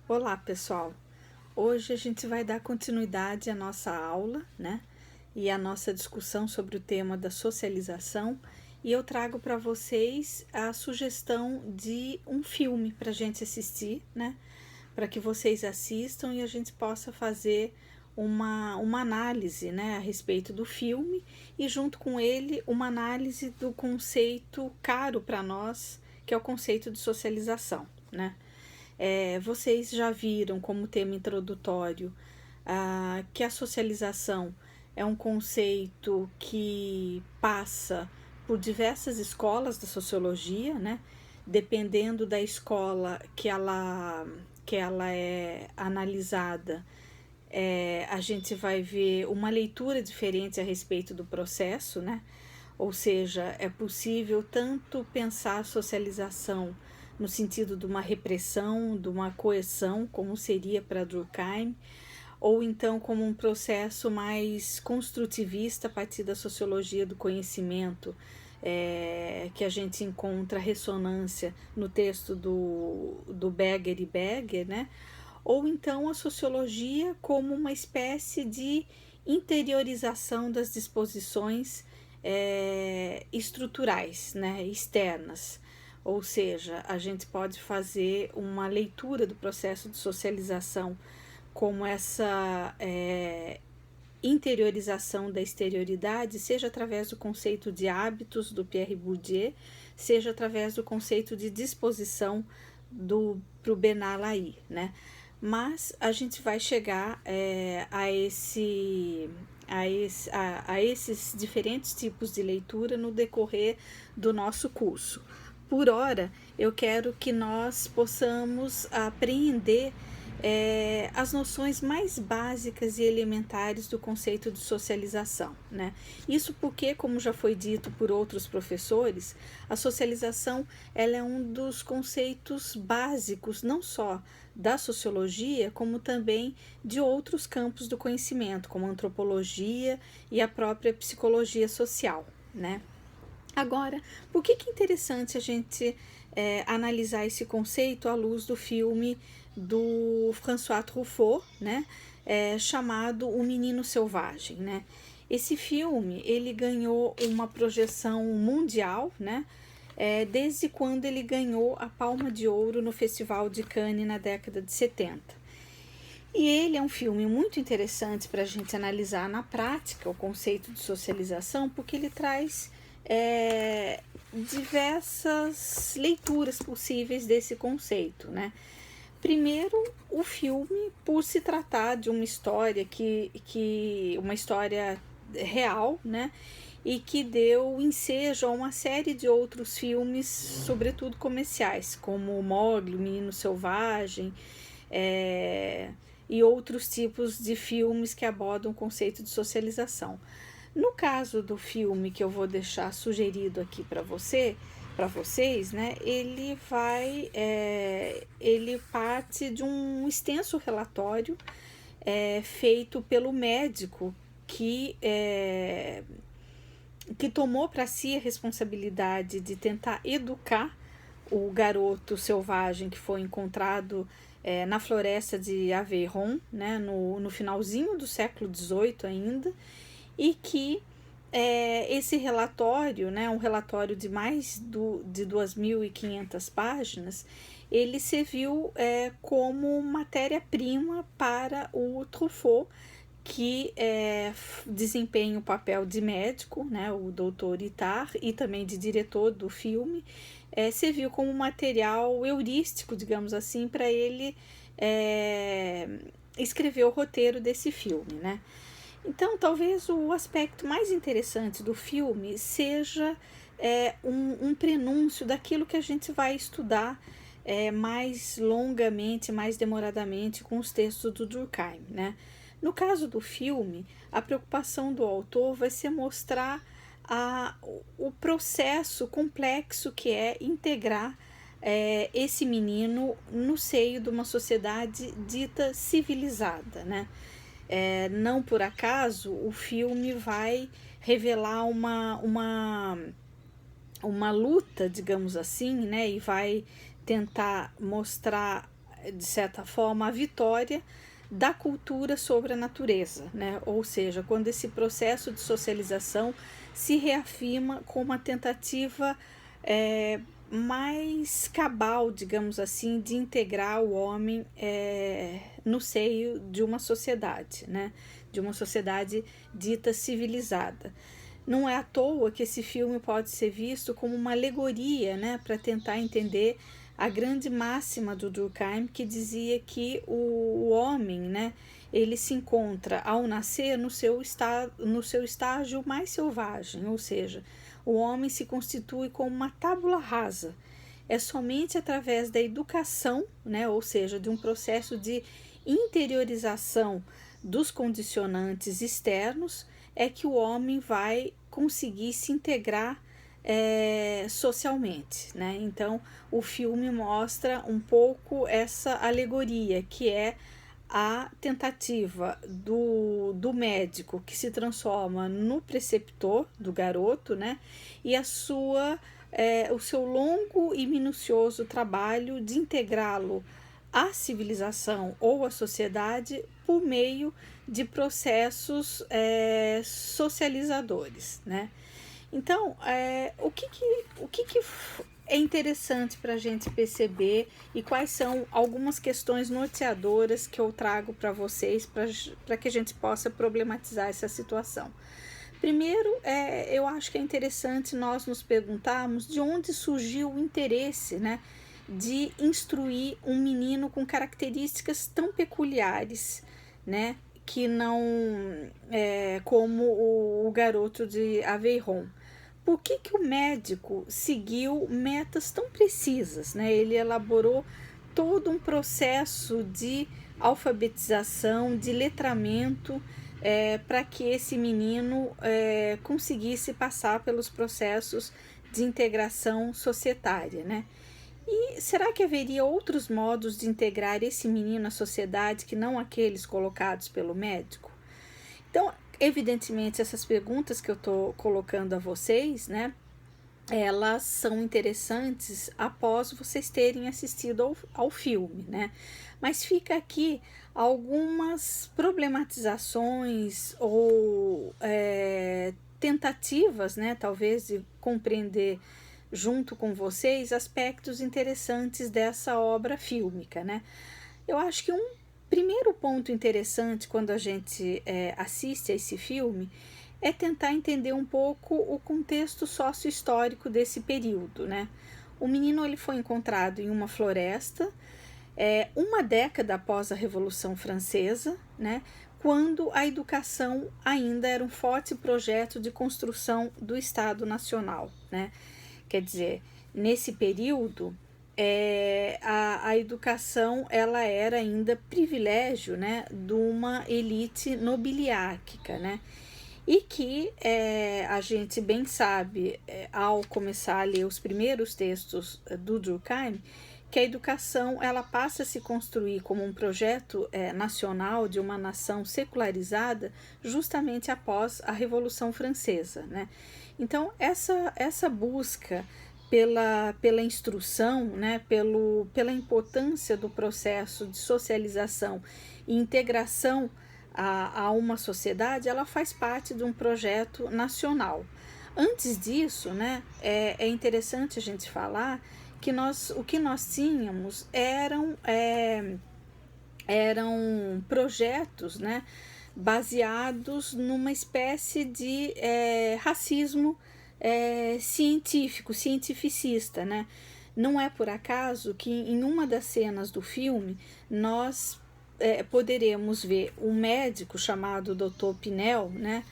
Olá, pessoal! Hoje a gente vai dar continuidade à nossa aula, né? E à nossa discussão sobre o tema da socialização. E eu trago para vocês a sugestão de um filme para a gente assistir, né? Para que vocês assistam e a gente possa fazer uma análise, né, a respeito do filme e, junto com ele, uma análise do conceito caro para nós, que é o conceito de socialização, né? Vocês já viram como tema introdutório que a socialização é um conceito que passa por diversas escolas da sociologia, né? Dependendo da escola que ela é analisada, a gente vai ver uma leitura diferente a respeito do processo, né? Ou seja, é possível tanto pensar a socialização no sentido de uma repressão, de uma coerção, como seria para Durkheim, ou então como um processo mais construtivista a partir da sociologia do conhecimento, que a gente encontra ressonância no texto do Berger e Berger, né? Ou então a sociologia como uma espécie de interiorização das disposições estruturais, né, externas. Ou seja, a gente pode fazer uma leitura do processo de socialização como essa interiorização da exterioridade, seja através do conceito de hábitos do Pierre Bourdieu, seja através do conceito de disposição pro Bernard-Lai, né? Mas a gente vai chegar a esses diferentes tipos de leitura no decorrer do nosso curso. Por hora, eu quero que nós possamos apreender as noções mais básicas e elementares do conceito de socialização, né? Isso porque, como já foi dito por outros professores, a socialização ela é um dos conceitos básicos, não só da sociologia, como também de outros campos do conhecimento, como a antropologia e a própria psicologia social, né? Agora, por que é interessante a gente analisar esse conceito à luz do filme do François Truffaut, né, chamado O Menino Selvagem, né? Esse filme ele ganhou uma projeção mundial, né, desde quando ele ganhou a Palma de Ouro no Festival de Cannes na década de 70. E ele é um filme muito interessante para a gente analisar na prática o conceito de socialização, porque ele traz diversas leituras possíveis desse conceito, né? Primeiro, o filme, por se tratar de uma história uma história real, né? E que deu ensejo a uma série de outros filmes, sobretudo comerciais, como Mowgli, O Menino Selvagem, e outros tipos de filmes que abordam o conceito de socialização. No caso do filme que eu vou deixar sugerido aqui para vocês, né, ele parte de um extenso relatório feito pelo médico que tomou para si a responsabilidade de tentar educar o garoto selvagem que foi encontrado na floresta de Aveyron, né, no finalzinho do século XVIII ainda, e que esse relatório, né, um relatório de mais de 2.500 páginas, ele serviu como matéria-prima para o Truffaut, que desempenha o papel de médico, né, o doutor Itard, e também de diretor do filme, serviu como material heurístico, digamos assim, para ele escrever o roteiro desse filme, né? Então, talvez o aspecto mais interessante do filme seja um prenúncio daquilo que a gente vai estudar mais longamente, mais demoradamente com os textos do Durkheim, né? No caso do filme, a preocupação do autor vai ser mostrar o processo complexo que é integrar esse menino no seio de uma sociedade dita civilizada, né? Não por acaso o filme vai revelar uma luta, digamos assim, né, e vai tentar mostrar de certa forma, a vitória da cultura sobre a natureza, né? Ou seja, quando esse processo de socialização se reafirma como uma tentativa mais cabal, digamos assim, de integrar o homem no seio de uma sociedade, né? De uma sociedade dita civilizada. Não é à toa que esse filme pode ser visto como uma alegoria, né, para tentar entender a grande máxima do Durkheim, que dizia que o homem, né, ele se encontra ao nascer no seu estágio mais selvagem, ou seja, o homem se constitui como uma tábula rasa. É somente através da educação, né, ou seja, de um processo de interiorização dos condicionantes externos, é que o homem vai conseguir se integrar socialmente, né? Então, o filme mostra um pouco essa alegoria, que é a tentativa do médico que se transforma no preceptor do garoto, né? E o seu longo e minucioso trabalho de integrá-lo à civilização ou à sociedade por meio de processos socializadores, né? Então, o que é interessante para a gente perceber e quais são algumas questões norteadoras que eu trago para vocês para que a gente possa problematizar essa situação. Primeiro, eu acho que é interessante nós nos perguntarmos de onde surgiu o interesse, né, de instruir um menino com características tão peculiares, né, que não como o garoto de Aveyron. Por que o médico seguiu metas tão precisas, né? Ele elaborou todo um processo de alfabetização, de letramento, para que esse menino conseguisse passar pelos processos de integração societária, né? E será que haveria outros modos de integrar esse menino à sociedade que não aqueles colocados pelo médico? Então, evidentemente, essas perguntas que eu estou colocando a vocês, né, elas são interessantes após vocês terem assistido ao filme, né? Mas fica aqui algumas problematizações ou tentativas, né, talvez, de compreender junto com vocês aspectos interessantes dessa obra fílmica, né? Eu acho que um primeiro ponto interessante quando a gente assiste a esse filme é tentar entender um pouco o contexto sócio-histórico desse período, né? O menino ele foi encontrado em uma floresta, uma década após a Revolução Francesa, né? Quando a educação ainda era um forte projeto de construção do Estado Nacional, né? Quer dizer, nesse período, a educação ela era ainda privilégio, né, de uma elite nobiliárquica, né? E que a gente bem sabe, ao começar a ler os primeiros textos do Durkheim, que a educação ela passa a se construir como um projeto nacional de uma nação secularizada justamente após a Revolução Francesa, né? Então, essa busca pela instrução, né, pela importância do processo de socialização e integração a uma sociedade, ela faz parte de um projeto nacional. Antes disso, né, é interessante a gente falar que o que nós tínhamos eram projetos, né, baseados numa espécie de racismo cientificista, né? Não é por acaso que em uma das cenas do filme nós poderemos ver um médico chamado Dr. Pinel, né?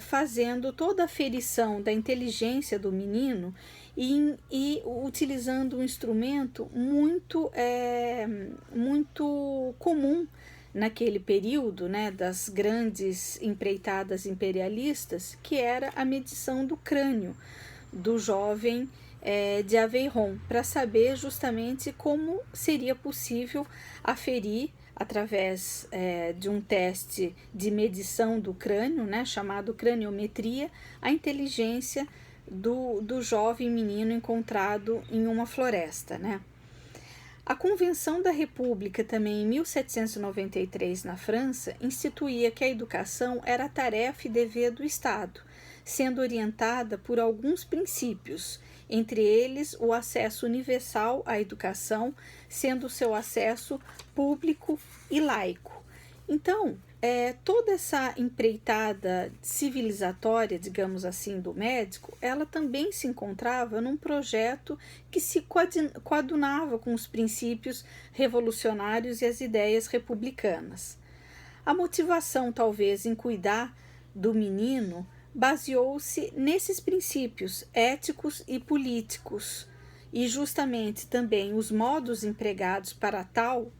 Fazendo toda a aferição da inteligência do menino e utilizando um instrumento muito comum naquele período, né, das grandes empreitadas imperialistas, que era a medição do crânio do jovem de Aveyron, para saber justamente como seria possível aferir, através de um teste de medição do crânio, né, chamado craniometria, a inteligência do jovem menino encontrado em uma floresta, né? A Convenção da República, também em 1793, na França, instituía que a educação era tarefa e dever do Estado, sendo orientada por alguns princípios, entre eles o acesso universal à educação, sendo o seu acesso público e laico. Então, toda essa empreitada civilizatória, digamos assim, do médico, ela também se encontrava num projeto que se coadunava com os princípios revolucionários e as ideias republicanas. A motivação, talvez, em cuidar do menino baseou-se nesses princípios éticos e políticos, e justamente também os modos empregados para tal,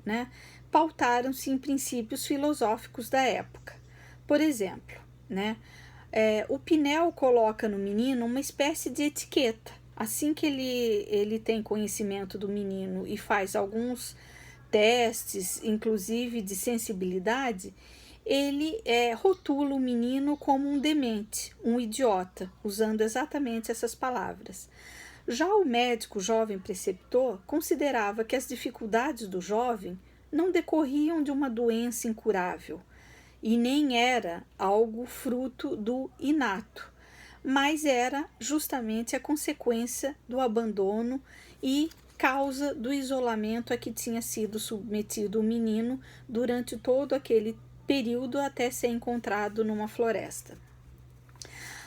pautaram-se em princípios filosóficos da época. Por exemplo, o Pinel coloca no menino uma espécie de etiqueta. Assim que ele tem conhecimento do menino e faz alguns testes, inclusive de sensibilidade, ele rotula o menino como um demente, um idiota, usando exatamente essas palavras. Já o médico jovem preceptor considerava que as dificuldades do jovem não decorriam de uma doença incurável e nem era algo fruto do inato, mas era justamente a consequência do abandono e causa do isolamento a que tinha sido submetido o menino durante todo aquele período até ser encontrado numa floresta.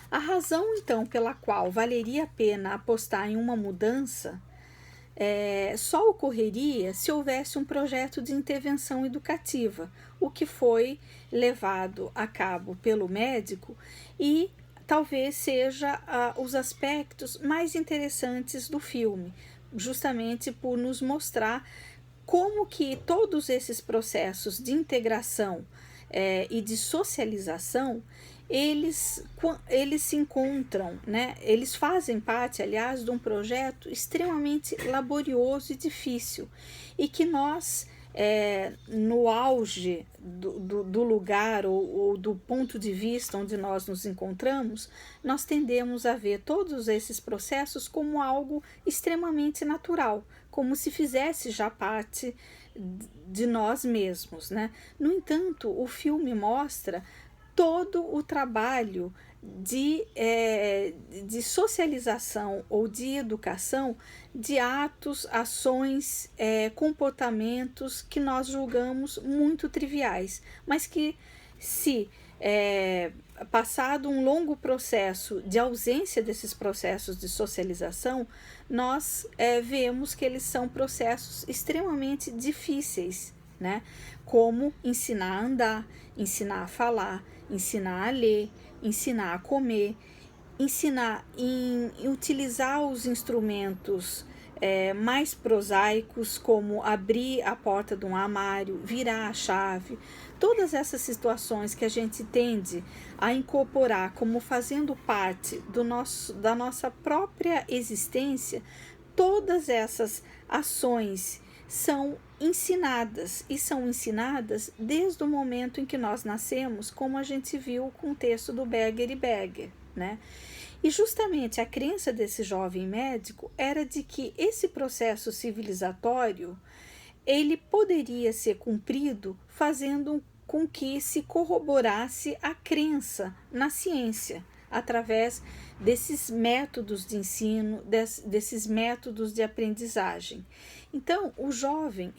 A razão, então, pela qual valeria a pena apostar em uma mudança só ocorreria se houvesse um projeto de intervenção educativa, o que foi levado a cabo pelo médico e talvez seja os aspectos mais interessantes do filme, justamente por nos mostrar como que todos esses processos de integração e de socialização eles se encontram, eles fazem parte, aliás, de um projeto extremamente laborioso e difícil, e que nós, no auge do lugar ou do ponto de vista onde nós nos encontramos, nós tendemos a ver todos esses processos como algo extremamente natural, como se fizesse já parte de nós mesmos, No entanto, o filme mostra todo o trabalho de socialização ou de educação de atos, ações, comportamentos que nós julgamos muito triviais, mas que se passado um longo processo de ausência desses processos de socialização, nós vemos que eles são processos extremamente difíceis, como ensinar a andar, ensinar a falar, ensinar a ler, ensinar a comer, ensinar em utilizar os instrumentos mais prosaicos, como abrir a porta de um armário, virar a chave. Todas essas situações que a gente tende a incorporar como fazendo parte da nossa própria existência, todas essas ações são ensinadas, e são ensinadas desde o momento em que nós nascemos, como a gente viu com o texto do Berger e Berger, E justamente a crença desse jovem médico era de que esse processo civilizatório ele poderia ser cumprido fazendo com que se corroborasse a crença na ciência, através desses métodos de ensino, desses métodos de aprendizagem. Então, o jovem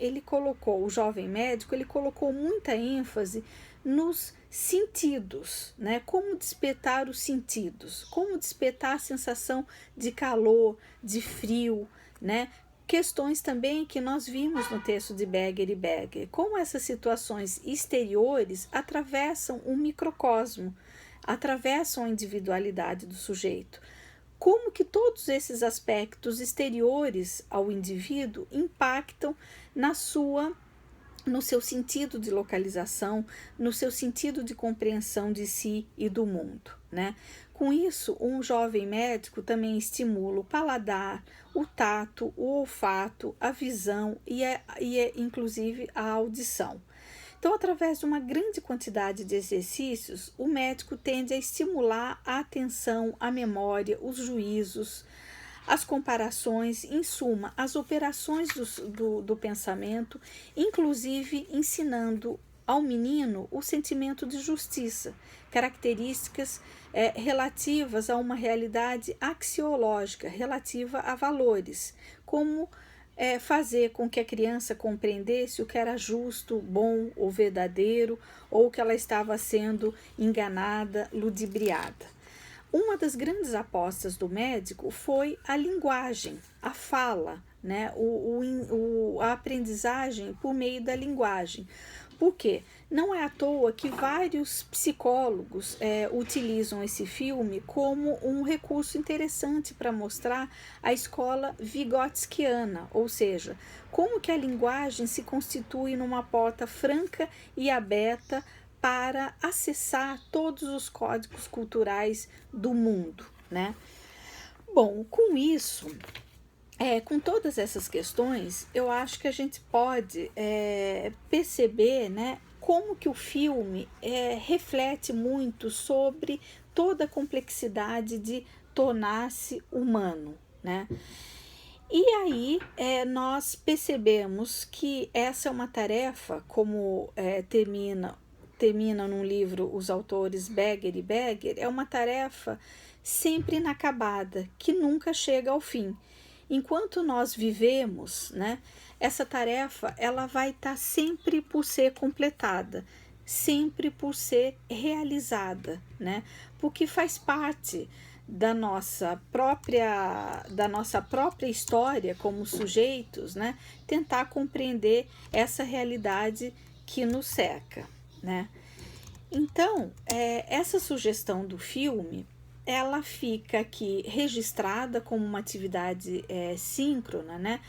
médico, ele colocou muita ênfase nos sentidos, Como despertar os sentidos, como despertar a sensação de calor, de frio, Questões também que nós vimos no texto de Berger e Berger, como essas situações exteriores atravessam o microcosmo, atravessam a individualidade do sujeito. Como que todos esses aspectos exteriores ao indivíduo impactam no seu sentido de localização, no seu sentido de compreensão de si e do mundo, Com isso, um jovem médico também estimula o paladar, o tato, o olfato, a visão e inclusive a audição. Então, através de uma grande quantidade de exercícios, o médico tende a estimular a atenção, a memória, os juízos, as comparações, em suma, as operações do pensamento, inclusive ensinando ao menino o sentimento de justiça, características relativas a uma realidade axiológica, relativa a valores, como fazer com que a criança compreendesse o que era justo, bom ou verdadeiro, ou que ela estava sendo enganada, ludibriada. Uma das grandes apostas do médico foi a linguagem, a fala, né? A aprendizagem por meio da linguagem. Por quê? Não é à toa que vários psicólogos utilizam esse filme como um recurso interessante para mostrar a escola vigotskiana, ou seja, como que a linguagem se constitui numa porta franca e aberta para acessar todos os códigos culturais do mundo, né? Bom, com isso, com todas essas questões, eu acho que a gente pode perceber, né, como que o filme reflete muito sobre toda a complexidade de tornar-se humano, né? E aí nós percebemos que essa é uma tarefa, como termina num livro os autores Beger e Beger, é uma tarefa sempre inacabada, que nunca chega ao fim. Enquanto nós vivemos, né, essa tarefa ela vai estar sempre por ser completada, sempre por ser realizada, né, porque faz parte da nossa própria história como sujeitos, né, tentar compreender essa realidade que nos cerca, né. Então, essa sugestão do filme, ela fica aqui registrada como uma atividade síncrona, né?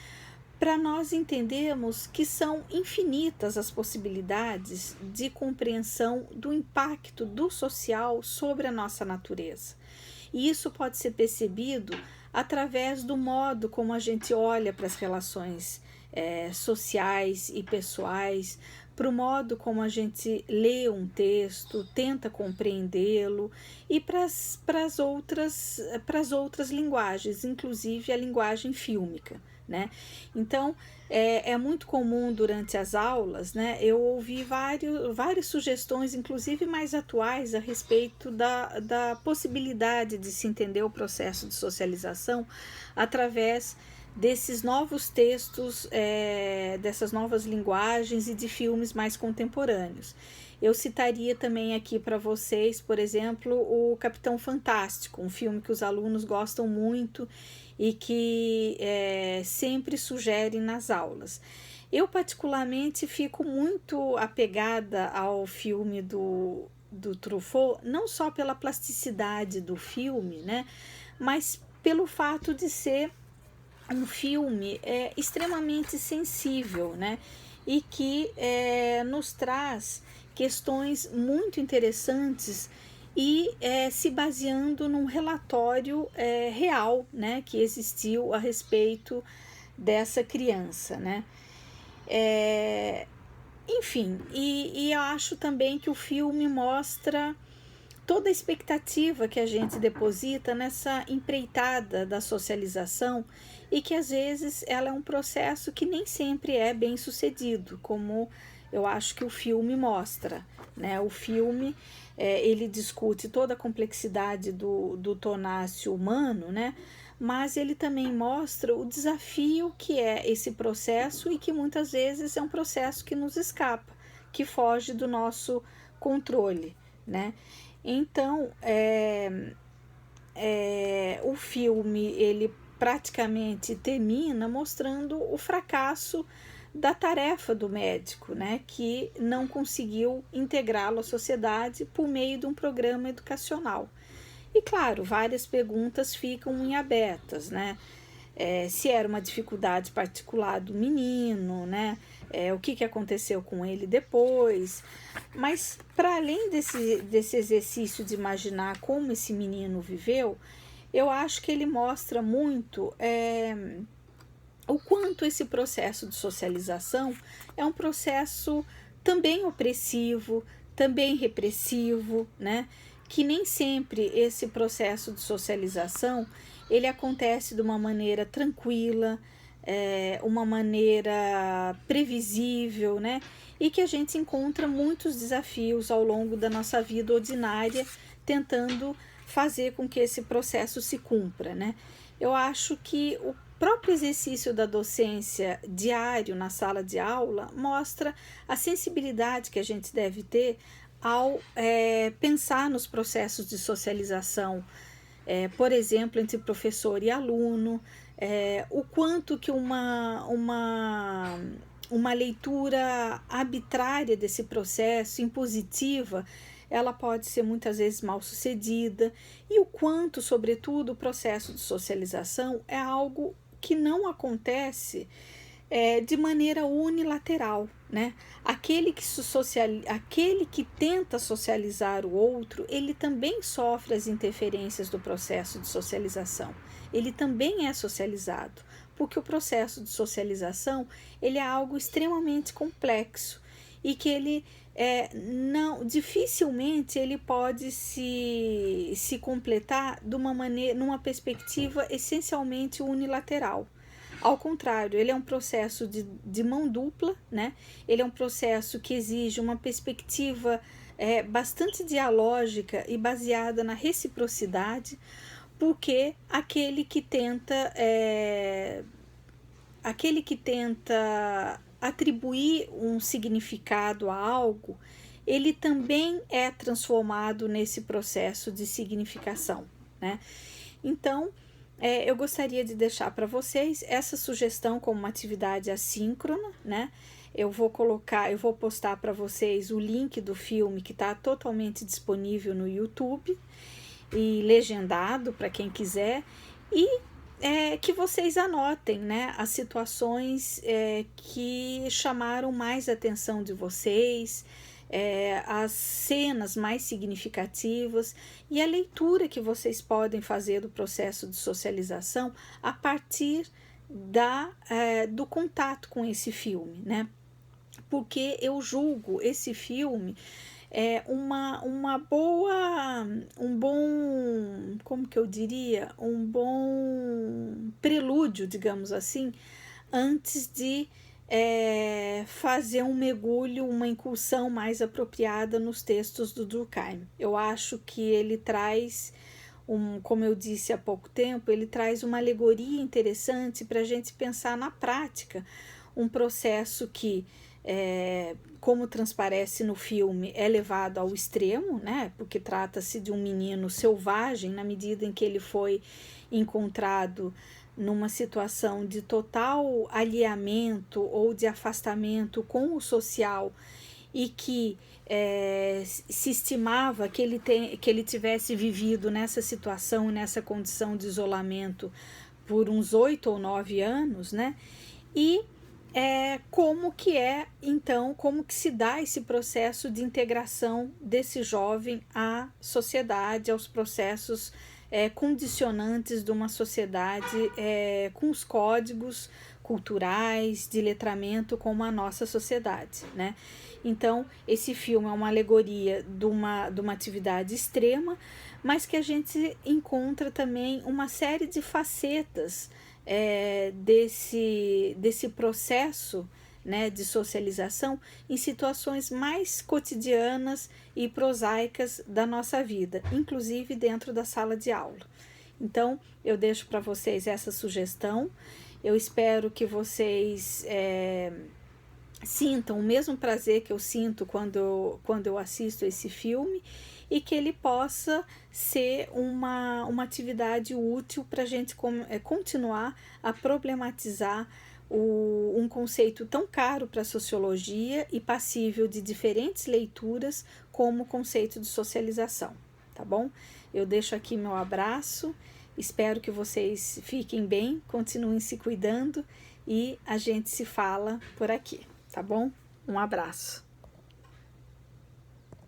Para nós entendermos que são infinitas as possibilidades de compreensão do impacto do social sobre a nossa natureza. E isso pode ser percebido através do modo como a gente olha para as relações sociais e pessoais, para o modo como a gente lê um texto, tenta compreendê-lo, e para as outras linguagens, inclusive a linguagem fílmica, né? Então, é muito comum durante as aulas, né, eu ouvi várias sugestões, inclusive mais atuais, a respeito da possibilidade de se entender o processo de socialização através desses novos textos, dessas novas linguagens e de filmes mais contemporâneos. Eu citaria também aqui para vocês, por exemplo, o Capitão Fantástico, um filme que os alunos gostam muito e que sempre sugerem nas aulas. Eu, particularmente, fico muito apegada ao filme do Truffaut, não só pela plasticidade do filme, né, mas pelo fato de ser um filme extremamente sensível, né, e que nos traz questões muito interessantes e se baseando num relatório real, né, que existiu a respeito dessa criança, né. Enfim, e eu acho também que o filme mostra toda a expectativa que a gente deposita nessa empreitada da socialização e que às vezes ela é um processo que nem sempre é bem sucedido, como eu acho que o filme mostra, né? O filme ele discute toda a complexidade do tornar-se humano, né? Mas ele também mostra o desafio que é esse processo e que muitas vezes é um processo que nos escapa, que foge do nosso controle, né? Então, o filme ele praticamente termina mostrando o fracasso da tarefa do médico, né, que não conseguiu integrá-lo à sociedade por meio de um programa educacional. E claro, várias perguntas ficam em abertas, né? Se era uma dificuldade particular do menino, né? O que aconteceu com ele depois. Mas, para além desse exercício de imaginar como esse menino viveu, eu acho que ele mostra muito o quanto esse processo de socialização é um processo também opressivo, também repressivo, né? Que nem sempre esse processo de socialização ele acontece de uma maneira tranquila, uma maneira previsível, né? E que a gente encontra muitos desafios ao longo da nossa vida ordinária, tentando fazer com que esse processo se cumpra, né? Eu acho que o próprio exercício da docência diário na sala de aula mostra a sensibilidade que a gente deve ter ao pensar nos processos de socialização, por exemplo, entre professor e aluno, o quanto que uma leitura arbitrária desse processo, impositiva, ela pode ser muitas vezes mal sucedida, e o quanto, sobretudo, o processo de socialização é algo que não acontece de maneira unilateral, né? Aquele que tenta socializar o outro, ele também sofre as interferências do processo de socialização. Ele também é socializado, porque o processo de socialização ele é algo extremamente complexo e que ele não dificilmente ele pode se completar de uma maneira, numa perspectiva essencialmente unilateral. Ao contrário, ele é um processo de mão dupla, né? Ele é um processo que exige uma perspectiva bastante dialógica e baseada na reciprocidade, porque aquele que tenta atribuir um significado a algo, ele também é transformado nesse processo de significação, né? Então, eu gostaria de deixar para vocês essa sugestão como uma atividade assíncrona, né? Eu vou postar para vocês o link do filme que está totalmente disponível no YouTube e legendado para quem quiser, e que vocês anotem, né, as situações que chamaram mais a atenção de vocês, as cenas mais significativas e a leitura que vocês podem fazer do processo de socialização a partir do contato com esse filme, né? Porque eu julgo esse filme um bom prelúdio, digamos assim, antes de fazer um mergulho, uma incursão mais apropriada nos textos do Durkheim. Eu acho que ele traz, como eu disse há pouco tempo, ele traz uma alegoria interessante para a gente pensar na prática, um processo que como transparece no filme, é levado ao extremo, né? Porque trata-se de um menino selvagem, na medida em que ele foi encontrado numa situação de total alheamento ou de afastamento com o social, e que se estimava que ele tivesse vivido nessa situação, nessa condição de isolamento por uns 8 ou 9 anos, né? E como que se dá esse processo de integração desse jovem à sociedade, aos processos condicionantes de uma sociedade com os códigos culturais, de letramento como a nossa sociedade, né? Então, esse filme é uma alegoria de uma atividade extrema, mas que a gente encontra também uma série de facetas desse processo, né, de socialização em situações mais cotidianas e prosaicas da nossa vida, inclusive dentro da sala de aula. Então, eu deixo para vocês essa sugestão. Eu espero que vocês sintam o mesmo prazer que eu sinto quando eu assisto esse filme, e que ele possa ser uma atividade útil para a gente continuar a problematizar um conceito tão caro para a sociologia e passível de diferentes leituras como o conceito de socialização, tá bom? Eu deixo aqui meu abraço, espero que vocês fiquem bem, continuem se cuidando, e a gente se fala por aqui, tá bom? Um abraço.